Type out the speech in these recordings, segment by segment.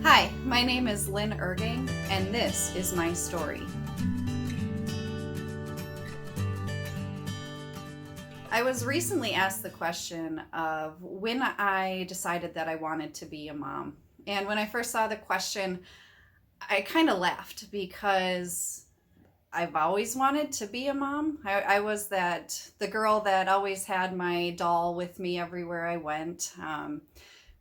Hi, my name is Lynn Irrgang, and this is my story. I was recently asked the question of when I decided that I wanted to be a mom. And when I first saw the question, I kind of laughed because I've always wanted to be a mom. I was the girl that always had my doll with me everywhere I went.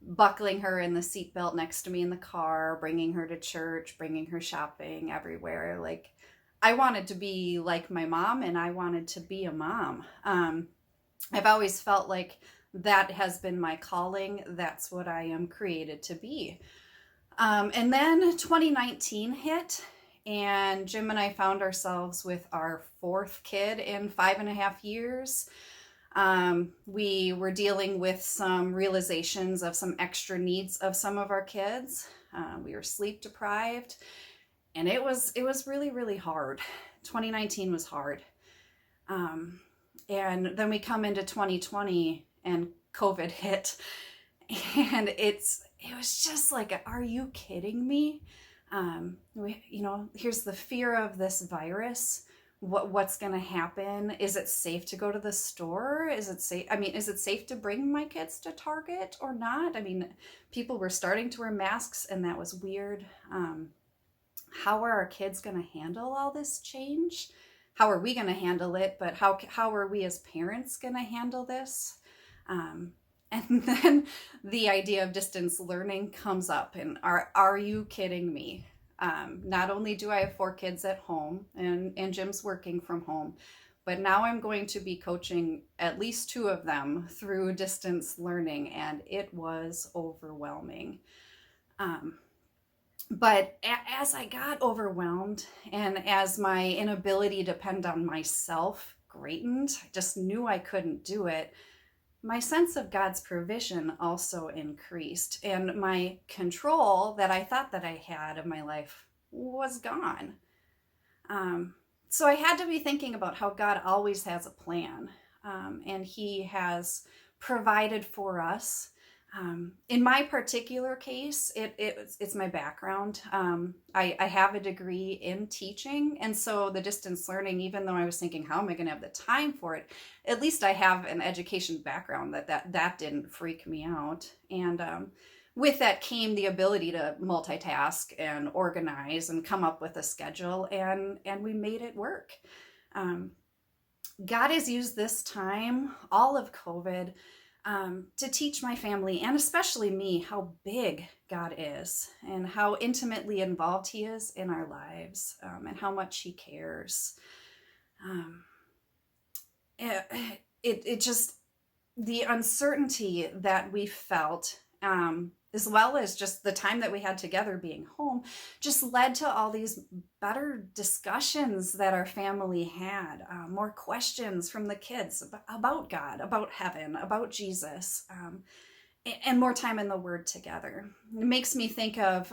Buckling her in the seatbelt next to me in the car, bringing her to church, bringing her shopping everywhere. Like, I wanted to be like my mom, and I wanted to be a mom. I've always felt like that has been my calling. That's what I am created to be. And then 2019 hit, and Jim and I found ourselves with our fourth kid in 5.5 years. We were dealing with some realizations of some extra needs of some of our kids. We were sleep deprived, and it was really, really hard. 2019 was hard. And then we come into 2020 and COVID hit, and it was just like, are you kidding me? Here's the fear of this virus. What's going to happen? Is it safe to go to the store? Is it safe to bring my kids to Target or not? People were starting to wear masks, and that was weird. How are our kids going to handle all this change? How are we going to handle it? But how are we as parents going to handle this? And then the idea of distance learning comes up, and are you kidding me? Not only do I have 4 kids at home, and Jim's working from home, but now I'm going to be coaching at least 2 of them through distance learning, and it was overwhelming. But as I got overwhelmed, and as my inability to depend on myself greatened, I just knew I couldn't do it. My sense of God's provision also increased, and my control that I thought that I had of my life was gone. So I had to be thinking about how God always has a plan, and He has provided for us. In my particular case, it's my background. I have a degree in teaching, and so the distance learning, even though I was thinking, how am I going to have the time for it? At least I have an education background that didn't freak me out. And with that came the ability to multitask and organize and come up with a schedule, and we made it work. God has used this time, all of COVID, to teach my family, and especially me, how big God is and how intimately involved He is in our lives, and how much He cares. It just, the uncertainty that we felt, as well as just the time that we had together being home, just led to all these better discussions that our family had, more questions from the kids about God, about heaven, about Jesus, and more time in the Word together. It makes me think of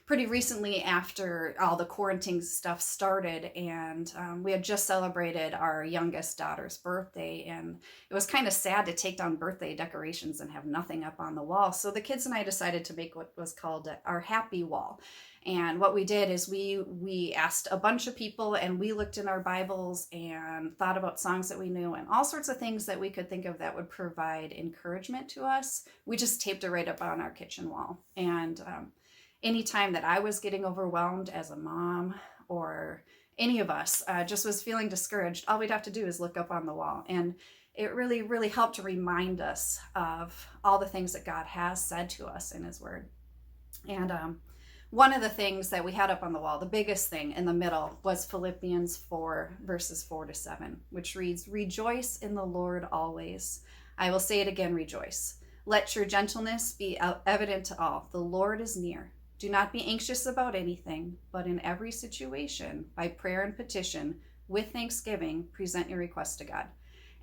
pretty recently, after all the quarantine stuff started, and we had just celebrated our youngest daughter's birthday, and it was kind of sad to take down birthday decorations and have nothing up on the wall. So the kids and I decided to make what was called our happy wall. And what we did is we asked a bunch of people, and we looked in our Bibles and thought about songs that we knew and all sorts of things that we could think of that would provide encouragement to us. We just taped it right up on our kitchen wall. And anytime that I was getting overwhelmed as a mom, or any of us just was feeling discouraged, all we'd have to do is look up on the wall. And it really, really helped to remind us of all the things that God has said to us in His Word. And one of the things that we had up on the wall, the biggest thing in the middle, was Philippians 4, verses 4-7, which reads, "Rejoice in the Lord always. I will say it again, rejoice. Let your gentleness be evident to all. The Lord is near. Do not be anxious about anything, but in every situation, by prayer and petition, with thanksgiving, present your requests to God.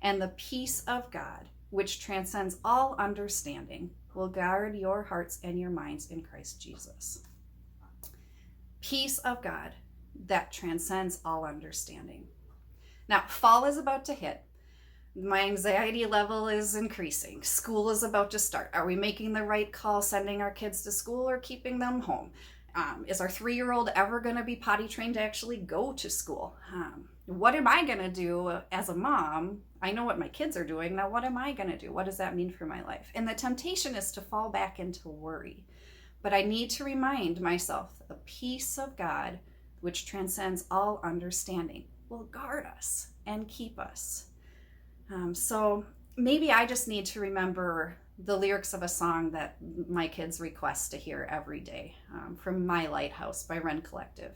And the peace of God, which transcends all understanding, will guard your hearts and your minds in Christ Jesus." Peace of God that transcends all understanding. Now, fall is about to hit, My anxiety level is increasing. School is about to start. Are we making the right call sending our kids to school or keeping them home? Is our 3-year-old ever going to be potty trained to actually go to school? What am I going to do as a mom? I know what my kids are doing. Now, what am I going to do? What does that mean for my life? And the temptation is to fall back into worry. But I need to remind myself the peace of God, which transcends all understanding, will guard us and keep us. So maybe I just need to remember the lyrics of a song that my kids request to hear every day, from My Lighthouse by Wren Collective.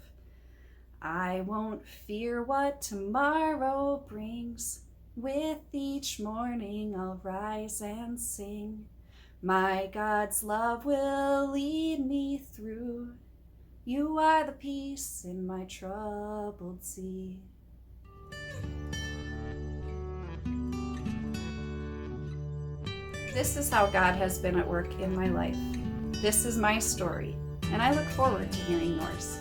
I won't fear what tomorrow brings. With each morning I'll rise and sing. My God's love will lead me through. You are the peace in my troubled sea. This is how God has been at work in my life. This is my story, and I look forward to hearing yours.